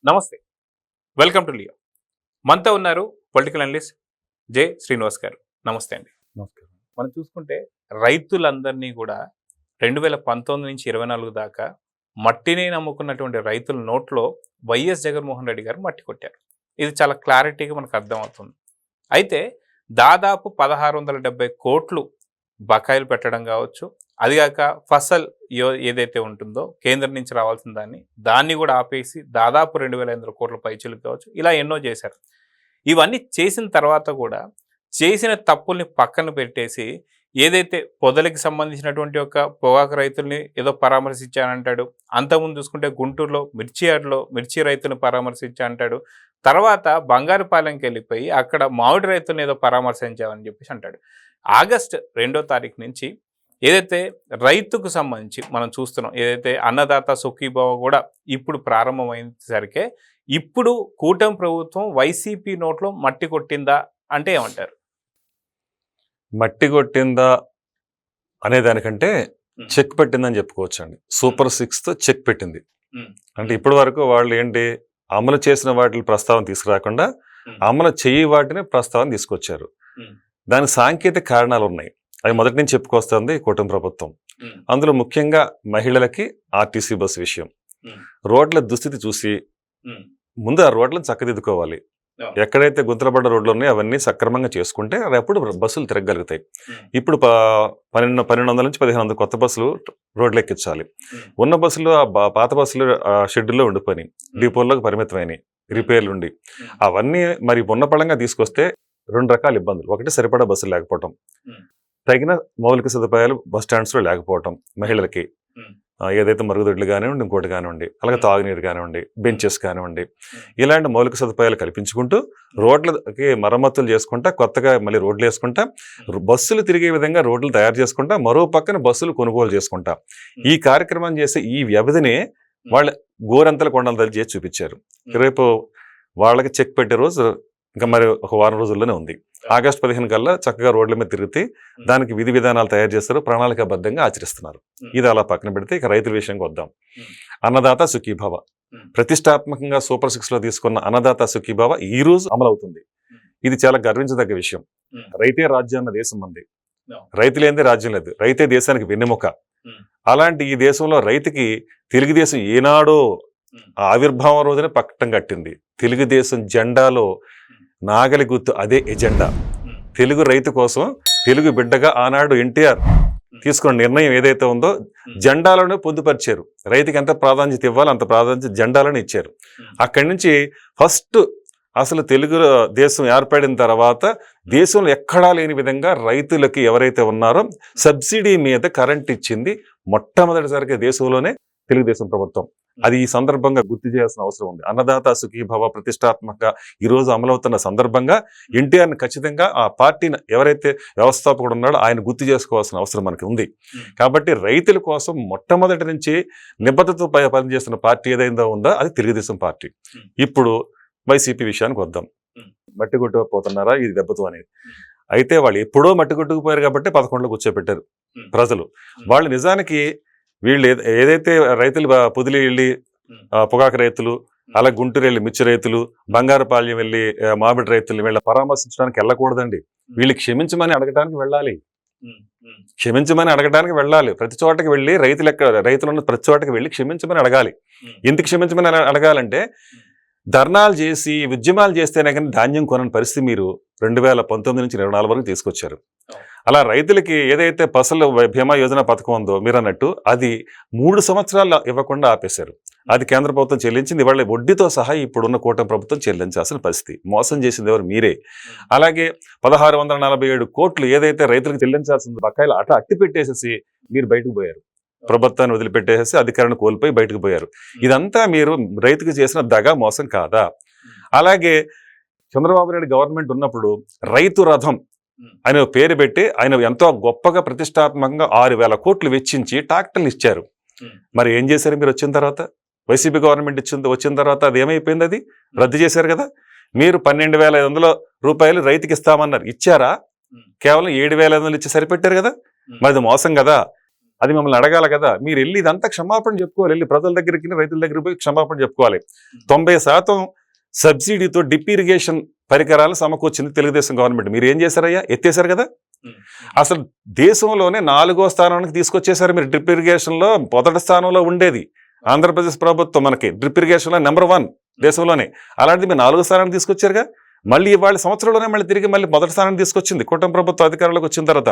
నమస్తే, welcome to Leo. మనతో ఉన్నారు పొలిటికల్ అనలిస్ట్ జె శ్రీనివాస్ గారు. నమస్తే అండి. నమస్కారం. మనం చూసుకుంటే రైతులందరినీ కూడా 2019 నుంచి 24 దాకా మట్టిని నమ్ముకున్నటువంటి రైతుల నోట్లో వైఎస్ జగన్మోహన్ రెడ్డి గారు మట్టి కొట్టారు. ఇది చాలా క్లారిటీగా మనకు అర్థమవుతుంది. అయితే దాదాపు 1670 కోట్లు బకాయిలు పెట్టడం కావచ్చు, అదిగాక ఫసల్ ఏదైతే ఉంటుందో కేంద్రం నుంచి రావాల్సిన దాన్ని కూడా ఆపేసి దాదాపు 2500 కోట్ల పైచీలకు కావచ్చు, ఇలా ఎన్నో చేశారు. ఇవన్నీ చేసిన తర్వాత కూడా చేసిన తప్పుల్ని పక్కన పెట్టేసి ఏదైతే పొదలకి సంబంధించినటువంటి ఒక పొగాకు రైతుల్ని ఏదో పరామర్శించానంటాడు. అంతకుముందు చూసుకుంటే గుంటూరులో మిర్చి రైతులను పరామర్శించా అంటాడు. తర్వాత బంగారుపాలెంకి వెళ్ళిపోయి అక్కడ మామిడి రైతులను ఏదో పరామర్శించామని చెప్పేసి అంటాడు. ఆగస్టు 2వ తారీఖు నుంచి ఏదైతే రైతుకు సంబంధించి మనం చూస్తున్నాం, ఏదైతే అన్నదాత సుఖీభవ కూడా ఇప్పుడు ప్రారంభమైనసరికే ఇప్పుడు కూటమి ప్రభుత్వం వైసీపీ నోట్లో మట్టి కొట్టిందా అంటే ఏమంటారు? మట్టి కొట్టిందా అనే దానికంటే చెక్ పెట్టిందని చెప్పుకోవచ్చు అండి. సూపర్ 6తో చెక్ పెట్టింది. అంటే ఇప్పటి వరకు వాళ్ళు ఏంటి, అమలు చేసిన వాటి ప్రస్తావన తీసుకురాకుండా అమలు చేయి వాటిని ప్రస్తావన తీసుకొచ్చారు. దానికి సాంకేతిక కారణాలు ఉన్నాయి. అవి మొదటి నుంచి చెప్పుకొస్తుంది కూటమి ప్రభుత్వం. అందులో ముఖ్యంగా మహిళలకి ఆర్టీసీ బస్సు విషయం. రోడ్ల దుస్థితి చూసి ముందు ఆ రోడ్లను చక్కదిద్దుకోవాలి. ఎక్కడైతే గుంతలపడ్డ రోడ్లు ఉన్నాయో అవన్నీ సక్రమంగా చేసుకుంటే అప్పుడు బస్సులు తిరగలుగుతాయి. ఇప్పుడు 1200 నుంచి 1500 కొత్త బస్సులు రోడ్లు ఎక్కించాలి. ఉన్న బస్సులు పాత బస్సులు షెడ్యూల్లో ఉండిపోయినాయి, డిపోల్లోకి పరిమితమైనవి, రిపేర్లు ఉండి అవన్నీ మరి ఉన్న పళంగా తీసుకొస్తే 2 రకాల ఇబ్బందులు. ఒకటి, సరిపడా బస్సులు లేకపోవటం, తగిన మౌలిక సదుపాయాలు బస్ స్టాండ్స్లో లేకపోవటం, మహిళలకి ఏదైతే మరుగుదొడ్లు కానివ్వండి, ఇంకోటి కానివ్వండి, అలాగే తాగునీరు కానివ్వండి, బెంచెస్ కానివ్వండి, ఇలాంటి మౌలిక సదుపాయాలు కల్పించుకుంటూ రోడ్లకి మరమ్మతులు చేసుకుంటా, కొత్తగా మళ్ళీ రోడ్లు వేసుకుంటా, బస్సులు తిరిగే విధంగా రోడ్లు తయారు చేసుకుంటా, మరో పక్కన బస్సులు కొనుగోలు చేసుకుంటా, ఈ కార్యక్రమం చేసే ఈ వ్యవధిని వాళ్ళ గోరంతల కొండంతలు చేసి చూపించారు. రేపు వాళ్ళకి చెక్ పెట్టే రోజు ఇంకా మరి ఒక వారం రోజుల్లోనే ఉంది. ఆగస్టు 15 కల్లా చక్కగా రోడ్ల మీద తిరిగితే దానికి విధి విధానాలు తయారు చేస్తారు, ప్రణాళికాబద్ధంగా ఆచరిస్తున్నారు. ఇది అలా పక్కన పెడితే ఇక రైతుల విషయంకి వద్దాం. అన్నదాత సుఖీభవ ప్రతిష్టాత్మకంగా సూపర్ 6లో తీసుకున్న అన్నదాత సుఖీభవ ఈ రోజు అమలవుతుంది. ఇది చాలా గర్వించదగ్గ విషయం. రైతే రాజ్యం అన్న దేశం ఉంది. రైతు లేనిదే రాజ్యం లేదు. రైతే దేశానికి వెన్నెముక. అలాంటి ఈ దేశంలో రైతుకి తెలుగుదేశం ఏనాడో ఆవిర్భావం రోజునే పక్కటం కట్టింది. తెలుగుదేశం జెండాలో నాగలి గుర్తు, అదే ఎజెండా. తెలుగు రైతు కోసం తెలుగు బిడ్డగా ఆనాడు ఎన్టీఆర్ తీసుకున్న నిర్ణయం ఏదైతే ఉందో జెండాలోనే పొందుపరిచారు. రైతుకి ఎంత ప్రాధాన్యత ఇవ్వాలో అంత ప్రాధాన్యత జెండాలోనే ఇచ్చారు. అక్కడి నుంచి ఫస్ట్ అసలు తెలుగు దేశం ఏర్పడిన తర్వాత దేశంలో ఎక్కడా లేని విధంగా రైతులకి ఎవరైతే ఉన్నారో సబ్సిడీ మీద కరెంట్ ఇచ్చింది మొట్టమొదటిసారిగా దేశంలోనే తెలుగుదేశం ప్రభుత్వం. అది ఈ సందర్భంగా గుర్తు చేయాల్సిన అవసరం ఉంది. అన్నదాత సుఖీభవ ప్రతిష్టాత్మక ఈరోజు అమలవుతున్న సందర్భంగా ఎన్టీఆర్ని ఖచ్చితంగా ఆ పార్టీని ఎవరైతే వ్యవస్థాపకుడు ఉన్నాడో ఆయన గుర్తు చేసుకోవాల్సిన అవసరం మనకి ఉంది. కాబట్టి రైతుల కోసం మొట్టమొదటి నుంచి నిబద్ధతతో పనిచేస్తున్న పార్టీ ఏదైందో ఉందో అది తెలుగుదేశం పార్టీ. ఇప్పుడు వైసీపీ విషయానికి వద్దాం. మట్టి కొట్టుకుపోతున్నారా ఇది దెబ్బతో అనేది. అయితే వాళ్ళు ఎప్పుడో మట్టి కొట్టుకుపోయారు కాబట్టి 11లో కూర్చోబెట్టారు ప్రజలు. వాళ్ళు నిజానికి వీళ్ళు ఏదైతే రైతులు పొదిలి వెళ్ళి పొగాకు రైతులు, అలా గుంటూరు వెళ్ళి మిర్చి రైతులు, బంగారుపాలెం వెళ్ళి మామిడి రైతులు వీళ్ళ పరామర్శించడానికి వెళ్ళకూడదండి. వీళ్ళు క్షమించమని అడగడానికి వెళ్ళాలి. క్షమించమని అడగడానికి వెళ్ళాలి. ప్రతి చోటకి వెళ్ళి రైతులున్న ప్రతి చోటకి వెళ్ళి క్షమించమని అడగాలి. ఎందుకు క్షమించమని అడగాలంటే ధర్నాలు చేసి ఉద్యమాలు చేస్తేనే కానీ ధాన్యం కొనని పరిస్థితి మీరు 2019 నుంచి 24 వరకు తీసుకొచ్చారు. అలా రైతులకి ఏదైతే ఫసల్ బీమా యోజన పథకం ఉందో మీరు అన్నట్టు అది 3 సంవత్సరాలు ఇవ్వకుండా ఆపేశారు. అది కేంద్ర ప్రభుత్వం చెల్లించింది. వాళ్ళ వడ్డీతో సహా ఇప్పుడున్న కూటమి ప్రభుత్వం చెల్లించాల్సిన పరిస్థితి. మోసం చేసింది ఎవరు? మీరే. అలాగే 1647 కోట్లు ఏదైతే రైతులకు చెల్లించాల్సింది బకాయిలు అట్టి పెట్టేసేసి మీరు బయటకు పోయారు. ప్రభుత్వాన్ని వదిలిపెట్టేసి అధికారాన్ని కోల్పోయి బయటకు పోయారు. ఇదంతా మీరు రైతుకు చేసిన దగా మోసం కాదా? అలాగే చంద్రబాబు నాయుడు గవర్నమెంట్ ఉన్నప్పుడు రైతు రథం ఆయన పేరు పెట్టి ఆయన ఎంతో గొప్పగా ప్రతిష్టాత్మకంగా 6000 కోట్లు వెచ్చించి ట్రాక్టర్లు ఇచ్చారు. మరి ఏం చేశారు మీరు వచ్చిన తర్వాత? వైసీపీ గవర్నమెంట్ వచ్చిన తర్వాత అది ఏమైపోయింది? అది రద్దు చేశారు కదా. మీరు 12,500 రూపాయలు రైతుకి ఇస్తామన్నారు, ఇచ్చారా? కేవలం 7,500 ఇచ్చి సరిపెట్టారు కదా. మరి అది మోసం కదా. అది మిమ్మల్ని అడగాల కదా. మీరు వెళ్ళి ఇదంతా క్షమాపణ చెప్పుకోవాలి, వెళ్ళి ప్రజల దగ్గరికి రైతుల దగ్గరికి పోయి క్షమాపణ చెప్పుకోవాలి. 90% సబ్సిడీతో డిప్ ఇరిగేషన్ పరికరాలు సమకూర్చింది తెలుగుదేశం గవర్నమెంట్. మీరు ఏం చేశారయ్యా? ఎత్తేసారు కదా. అసలు దేశంలోనే 4వ స్థానానికి తీసుకొచ్చేసారు మీరు. డ్రిప్ ఇరిగేషన్ లో మొదటి స్థానంలో ఉండేది ఆంధ్రప్రదేశ్ ప్రభుత్వం, మనకి డ్రిప్ ఇరిగేషన్ లో నెంబర్ 1 దేశంలోనే. అలాంటిది మీరు 4వ స్థానానికి తీసుకొచ్చారుగా. మళ్ళీ ఇవాళ సంవత్సరంలోనే మళ్ళీ తిరిగి మళ్ళీ మొదటి స్థానానికి తీసుకొచ్చింది కూటమి ప్రభుత్వం అధికారంలోకి వచ్చిన తర్వాత.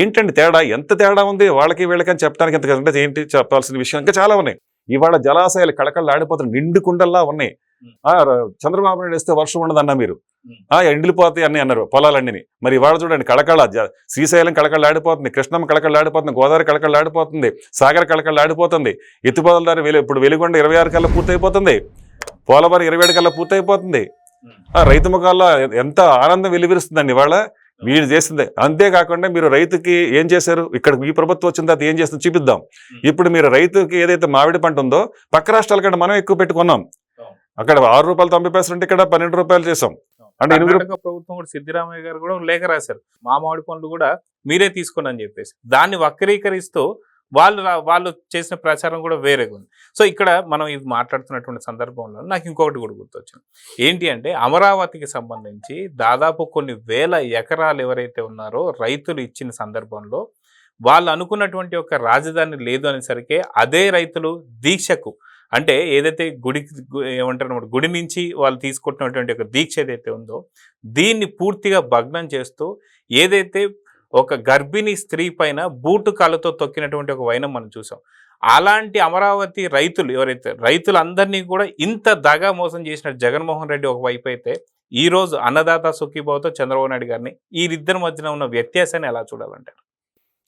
ఏంటండి తేడా? ఎంత తేడా ఉంది వాళ్ళకి వీళ్ళకి అని చెప్పడానికి ఎంతకంటే ఏంటి చెప్పాల్సిన విషయం ఇంకా చాలా ఉన్నాయి. ఇవాళ జలాశయాలు కళకళ ఆడిపోతున్నాయి, నిండు కుండల్లా ఉన్నాయి. చంద్రబాబు నాయుడు వేస్తే వర్షం ఉండదన్నా మీరు, ఎండిపోతాయి అన్నీ అన్నారు పొలాలన్నీ. మరి ఇవాళ చూడండి కళకళ, శ్రీశైలం కళకళ ఆడిపోతుంది, కృష్ణమ్మ కళకళ ఆడిపోతుంది, గోదావరి కళకళ ఆడిపోతుంది, సాగర్ కళకళ ఆడిపోతుంది, ఎత్తిపోతల దారి ఇప్పుడు వెలుగొండ 26 కల్లా పూర్తయిపోతుంది, పోలవరం 27 కల్లా పూర్తయిపోతుంది. రైతు ముఖాల్లో ఎంత ఆనందం వెలువరిస్తుందండి ఇవాళ మీరు చేసిందే. అంతేకాకుండా మీరు రైతుకి ఏం చేశారు? ఇక్కడ ఈ ప్రభుత్వం వచ్చిన తర్వాత ఏం చేస్తుందో చూపిద్దాం. ఇప్పుడు మీరు రైతుకి ఏదైతే మామిడి పంట ఉందో పక్క రాష్ట్రాల కంటే మనం ఎక్కువ పెట్టుకున్నాం. అక్కడ 6 రూపాయలు 90 పైసలు ఉంటే ఇక్కడ 12 రూపాయలు చేసాం. అంటే ప్రభుత్వం కూడా సిద్ధిరామయ్య గారు కూడా లేఖ రాశారు, మా మామిడి పండ్లు కూడా మీరే తీసుకోండి అని చెప్పేసి. దాన్ని వక్రీకరిస్తూ వాళ్ళు చేసిన ప్రచారం కూడా వేరేగా ఉంది. సో ఇక్కడ మనం ఇది మాట్లాడుతున్నటువంటి సందర్భంలో నాకు ఇంకొకటి కూడా గుర్తొచ్చింది. ఏంటి అంటే అమరావతికి సంబంధించి దాదాపు కొన్ని వేల ఎకరాలు ఎవరైతే ఉన్నారో రైతులు ఇచ్చిన సందర్భంలో వాళ్ళు అనుకున్నటువంటి ఒక రాజధాని లేదు అనేసరికి అదే రైతులు దీక్షకు, అంటే ఏదైతే ఏమంటారు గుడి నుంచి వాళ్ళు తీసుకుంటున్నటువంటి ఒక దీక్ష ఏదైతే ఉందో దీన్ని పూర్తిగా భగ్నం చేస్తూ ఏదైతే ఒక గర్భిణీ స్త్రీ పైన బూటు కాళ్ళతో తొక్కినటువంటి ఒక వైనం మనం చూసాం. అలాంటి అమరావతి రైతులు ఎవరైతే రైతులందరినీ కూడా ఇంత దగా మోసం చేసిన జగన్మోహన్ రెడ్డి ఒకవైపు అయితే, ఈ రోజు అన్నదాత సుఖీభావతో చంద్రబాబు నాయుడు గారిని వీరిద్దరి మధ్యన ఉన్న వ్యత్యాసాన్ని ఎలా చూడాలంటారు?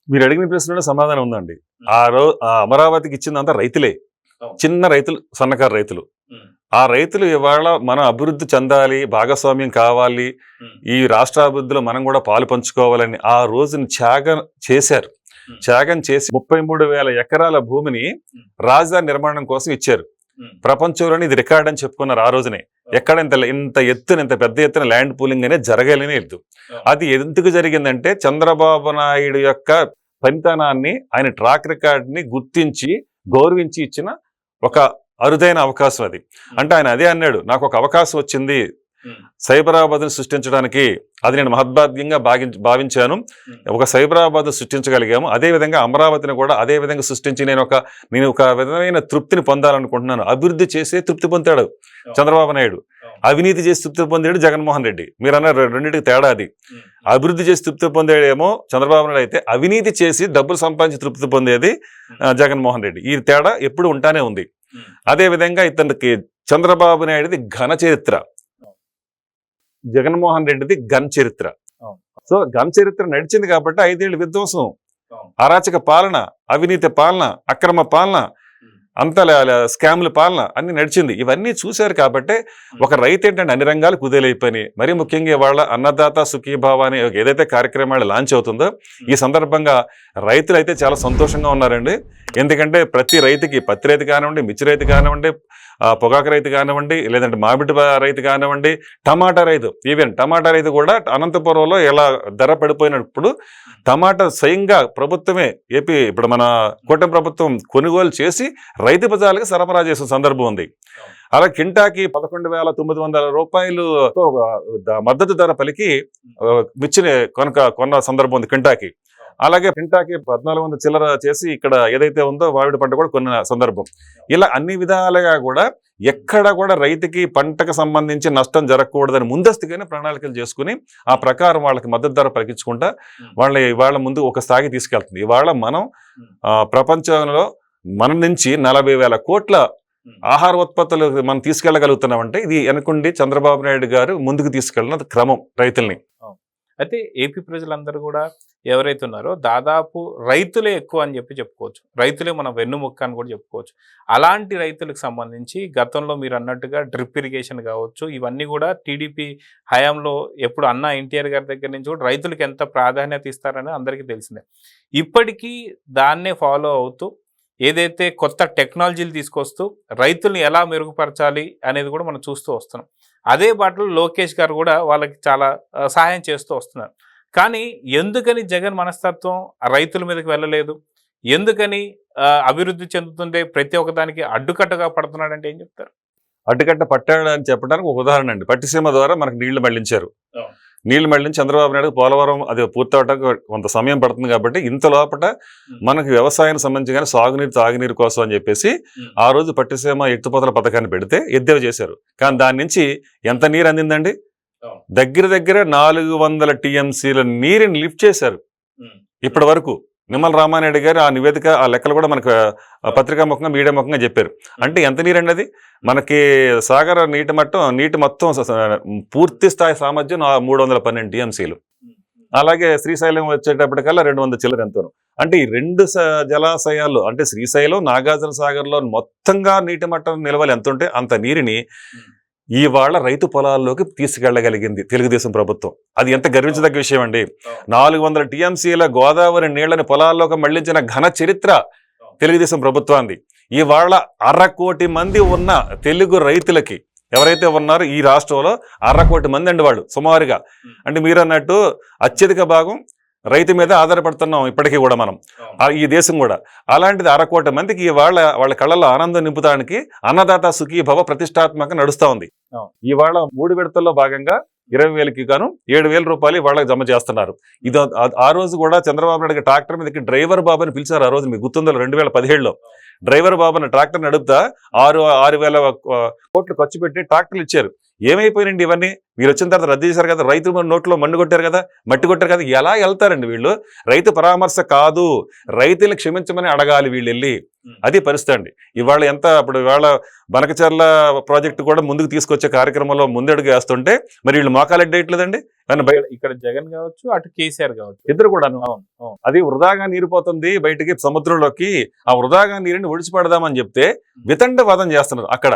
మీరు అడిగిన ప్రశ్నలో సమాధానం ఉందండి. ఆ అమరావతికి ఇచ్చిందంతా రైతులే, చిన్న రైతులు, సన్నకారు రైతులు. ఆ రైతులు ఇవాళ మనం అభివృద్ధి చెందాలి, భాగస్వామ్యం కావాలి, ఈ రాష్ట్ర అభివృద్ధిలో మనం కూడా పాలు పంచుకోవాలని ఆ రోజుని త్యాగం చేశారు. త్యాగం చేసి 33,000 ఎకరాల భూమిని రాజధాని నిర్మాణం కోసం ఇచ్చారు. ప్రపంచంలోనే ఇది రికార్డ్ అని చెప్పుకున్నారు ఆ రోజునే. ఎక్కడ ఇంత పెద్ద ఎత్తున ల్యాండ్ పూలింగ్ అనేది జరగాలని లేదు. అది ఎందుకు జరిగిందంటే చంద్రబాబు నాయుడు యొక్క పనితనాన్ని, ఆయన ట్రాక్ రికార్డ్ని గుర్తించి గౌరవించి ఇచ్చిన ఒక అరుదైన అవకాశం అది. అంటే ఆయన అదే అన్నాడు, నాకు ఒక అవకాశం వచ్చింది సైబరాబాద్ని సృష్టించడానికి, అది నేను మహద్భాగ్యంగా భావించాను. ఒక సైబరాబాద్ సృష్టించగలిగాము, అదేవిధంగా అమరావతిని కూడా అదే విధంగా సృష్టించి నేను ఒక విధమైన తృప్తిని పొందాలనుకుంటున్నాను. అభివృద్ధి చేసే తృప్తి పొందాడు చంద్రబాబు నాయుడు, అవినీతి చేసి తృప్తి పొందాడు జగన్మోహన్ రెడ్డి. మీరు అన్నారు రెండింటికి తేడా అది. అభివృద్ధి చేసి తృప్తి పొందేదేమో చంద్రబాబు నాయుడు అయితే, అవినీతి చేసి డబ్బులు సంపాదించి తృప్తి పొందేది జగన్మోహన్ రెడ్డి. ఈ తేడా ఎప్పుడు ఉంటానే ఉంది. అదేవిధంగా ఇతనికి చంద్రబాబు నాయుడిది ఘన చరిత్ర, జగన్మోహన్ రెడ్డిది ఘన చరిత్ర. సో ఘన చరిత్ర నడిచింది కాబట్టి 5 ఏళ్ళు విధ్వంసం, అరాచక పాలన, అవినీతి పాలన, అక్రమ పాలన, అంత స్కామ్ల పాలన అన్ని నడిచింది. ఇవన్నీ చూశారు కాబట్టి ఒక రైతు ఏంటంటే అన్ని రంగాలు కుదేలైపోయినాయి. మరీ ముఖ్యంగా వాళ్ళ అన్నదాత సుఖీభావ అని ఏదైతే కార్యక్రమాలు లాంచ్ అవుతుందో ఈ సందర్భంగా రైతులు అయితే చాలా సంతోషంగా ఉన్నారండి. ఎందుకంటే ప్రతి రైతుకి, పత్తి రైతు కానివ్వండి, మిర్చి రైతు కానివ్వండి, పొగాకు రైతు కానివ్వండి, లేదంటే మామిడి రైతు కానివ్వండి, టమాటా రైతు, ఈవెన్ టమాటా రైతు కూడా అనంతపురంలో ఎలా ధర పడిపోయినప్పుడు టమాటా స్వయంగా ప్రభుత్వమే ఇప్పుడు మన కూటమి ప్రభుత్వం కొనుగోలు చేసి రైతు బజార్లకు సరఫరా చేసిన సందర్భం ఉంది. అలా కింటాకి 11,900 రూపాయలు మద్దతు ధర పలికి మిర్చిని కొన్న సందర్భం ఉంది కింటాకి. అలాగే కింటాకి 1,400 చిల్లర చేసి ఇక్కడ ఏదైతే ఉందో మామిడి పంట కూడా కొన్న సందర్భం. ఇలా అన్ని విధాలుగా కూడా ఎక్కడ కూడా రైతుకి పంటకు సంబంధించి నష్టం జరగకూడదని ముందస్తుగానే ప్రణాళికలు చేసుకుని ఆ ప్రకారం వాళ్ళకి మద్దతు ధర పలికించుకుంటా వాళ్ళ ముందు ఒక స్థాయికి తీసుకెళ్తుంది. ఇవాళ మనం ప్రపంచంలో మన నుంచి 40,000 కోట్ల ఆహార ఉత్పత్తులు మనం తీసుకెళ్లగలుగుతున్నామంటే ఇది అనుకుండి చంద్రబాబు నాయుడు గారు ముందుకు తీసుకెళ్ళిన క్రమం రైతుల్ని. అయితే ఏపీ ప్రజలందరూ కూడా ఎవరైతే ఉన్నారో దాదాపు రైతులే ఎక్కువ అని చెప్పుకోవచ్చు. రైతులే మన వెన్నుముక్క అని కూడా చెప్పుకోవచ్చు. అలాంటి రైతులకు సంబంధించి గతంలో మీరు అన్నట్టుగా డ్రిప్ ఇరిగేషన్ కావచ్చు, ఇవన్నీ కూడా టీడీపీ హయాంలో ఎప్పుడు అన్న ఎన్టీఆర్ గారి దగ్గర నుంచి కూడా రైతులకు ఎంత ప్రాధాన్యత ఇస్తారని అందరికీ తెలిసిందే. ఇప్పటికీ దాన్నే ఫాలో అవుతూ ఏదైతే కొత్త టెక్నాలజీలు తీసుకొస్తూ రైతుల్ని ఎలా మెరుగుపరచాలి అనేది కూడా మనం చూస్తూ వస్తున్నాం. అదే బాటలో లోకేష్ గారు కూడా వాళ్ళకి చాలా సహాయం చేస్తూ వస్తున్నారు. కానీ ఎందుకని జగన్ మనస్తత్వం రైతుల మీదకి వెళ్ళలేదు? ఎందుకని అభివృద్ధి చెందుతుంటే ప్రతి ఒక్కదానికి అడ్డుకట్టగా పడుతున్నాడంటే ఏం చెప్తారు? అడ్డుకట్ట పట్టాడు అని చెప్పడానికి ఒక ఉదాహరణ అండి. పట్టిసీమ ద్వారా మనకు నీళ్లు మళ్లించారు. నీళ్లు మళ్లించి చంద్రబాబు నాయుడు పోలవరం అది పూర్తవడానికి కొంత సమయం పడుతుంది కాబట్టి ఇంత లోపల మనకు వ్యవసాయానికి సంబంధించి కానీ సాగునీరు తాగునీరు కోసం అని చెప్పేసి ఆ రోజు పట్టిసీమ ఎత్తిపోతల పథకాన్ని పెడితే ఎద్దేవా చేశారు. కానీ దాని నుంచి ఎంత నీరు అందిందండి? దగ్గర 400 టీఎంసీల నీరుని లిఫ్ట్ చేశారు ఇప్పటి వరకు. నిమ్మల రామానాయుడు గారు ఆ నివేదిక ఆ లెక్కలు కూడా మనకు పత్రికా ముఖంగా మీడియా ముఖంగా చెప్పారు. అంటే ఎంత నీరండి అది? మనకి సాగర నీటి మొత్తం పూర్తి స్థాయి సామర్థ్యం 312 టీఎంసీలు. అలాగే శ్రీశైలం వచ్చేటప్పటికల్లా 200 చిల్లర ఎంతోను. అంటే ఈ 2 జలాశయాల్లో అంటే శ్రీశైలం, నాగార్జున సాగర్లో మొత్తంగా నీటి మట్టం నిలవలు ఎంత ఉంటే అంత నీరుని ఇవాళ రైతు పొలాల్లోకి తీసుకెళ్లగలిగింది తెలుగుదేశం ప్రభుత్వం. అది ఎంత గర్వించదగ్గ విషయం అండి. 400 టీఎంసీల గోదావరి నీళ్లని పొలాల్లోకి మళ్లించిన ఘన చరిత్ర తెలుగుదేశం ప్రభుత్వాన్ని. ఇవాళ 1/2 కోటి మంది ఉన్న తెలుగు రైతులకి ఎవరైతే ఉన్నారో ఈ రాష్ట్రంలో 1/2 కోటి మంది అండి వాళ్ళు సుమారుగా. అంటే మీరు అన్నట్టు అత్యధిక భాగం రైతు మీద ఆధారపడుతున్నాం ఇప్పటికీ కూడా మనం, ఈ దేశం కూడా. అలాంటిది 1/2 కోటి మందికి వాళ్ళ కళ్ళల్లో ఆనందం నింపుతానికి అన్నదాత సుఖీభవ ప్రతిష్టాత్మక నడుస్తా ఉంది. ఇవాళ 3 విడతల్లో భాగంగా 20,000కి గాను 7,000 రూపాయలు వాళ్ళకి జమ చేస్తున్నారు. ఇది ఆ రోజు కూడా చంద్రబాబు నాయుడు ట్రాక్టర్ మీదకి డ్రైవర్ బాబు అని పిలిచారు. ఆ రోజు మీకు గుర్తుందో 2017లో డ్రైవర్ బాబు అని ట్రాక్టర్ నడుపుతా 6,000 కోట్లు ఖర్చు పెట్టి ట్రాక్టర్లు ఇచ్చారు. ఏమైపోయినండి ఇవన్నీ? మీరు వచ్చిన తర్వాత రద్దు చేశారు కదా, రైతు నోట్లో మట్టి కొట్టారు కదా. ఎలా వెళ్తారండి వీళ్ళు? రైతు పరామర్శ కాదు, రైతులు క్షమించమని అడగాలి వీళ్ళు వెళ్ళి. అది పరిస్థితి అండి. ఇవాళ బనకచర్ల ప్రాజెక్టు కూడా ముందుకు తీసుకొచ్చే కార్యక్రమంలో ముందడుగు వేస్తుంటే మరి వీళ్ళు మోకాలెడ్డేయట్లేదండి. ఇక్కడ జగన్ కావచ్చు, అటు కేసీఆర్ కావచ్చు, ఇద్దరు కూడా అది వృధాగా నీరు పోతుంది బయటికి సముద్రంలోకి, ఆ వృధాగా నీరుని ఒడిచిపెడదామని చెప్తే వితండవాదం చేస్తున్నారు అక్కడ.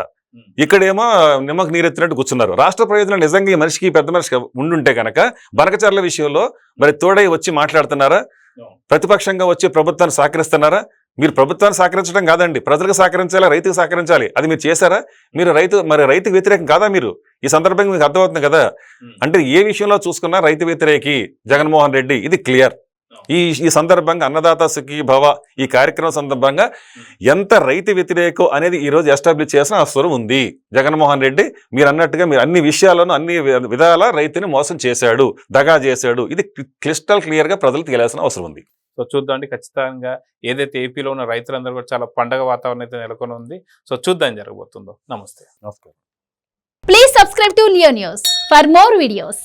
ఇక్కడేమో నిమ్మకు నీరెత్తినట్టు కూర్చున్నారు. రాష్ట్ర ప్రయోజనాలు నిజంగా ఈ మనిషికి పెద్ద మనిషికి ఉండుంటే కనుక బనకచర్ల విషయంలో మరి తోడై వచ్చి మాట్లాడుతున్నారా? ప్రతిపక్షంగా వచ్చి ప్రభుత్వాన్ని సహకరిస్తున్నారా? మీరు ప్రభుత్వాన్ని సహకరించడం కాదండి, ప్రజలకు సహకరించాలి, రైతుకు సహకరించాలి. అది మీరు చేశారా? మీరు రైతుకు వ్యతిరేకం కాదా? మీరు ఈ సందర్భంగా మీకు అర్థమవుతుంది కదా. అంటే ఏ విషయంలో చూసుకున్నా రైతు వ్యతిరేకి జగన్మోహన్ రెడ్డి, ఇది క్లియర్. ఈ సందర్భంగా అన్నదాత సుఖీ భవ ఈ కార్యక్రమం సందర్భంగా ఎంత రైతు వ్యతిరేకం అనేది ఈ రోజు ఎస్టాబ్లిష్ చేసిన అవసరం ఉంది. జగన్మోహన్ రెడ్డి మీరు అన్నట్టుగా మీరు అన్ని విషయాలను అన్ని విధాల రైతుని మోసం చేశాడు, దగా చేశాడు. ఇది క్లిస్టల్ క్లియర్ గా ప్రజలు తెలియాల్సిన అవసరం ఉంది. సో చూద్దాం ఖచ్చితంగా ఏదైతే ఏపీలో ఉన్న రైతులందరూ కూడా చాలా పండగ వాతావరణం అయితే నెలకొని ఉంది. సో చూద్దాం జరగబోతుందో. నమస్తే. నమస్కారం. Please subscribe to Leo News for more videos.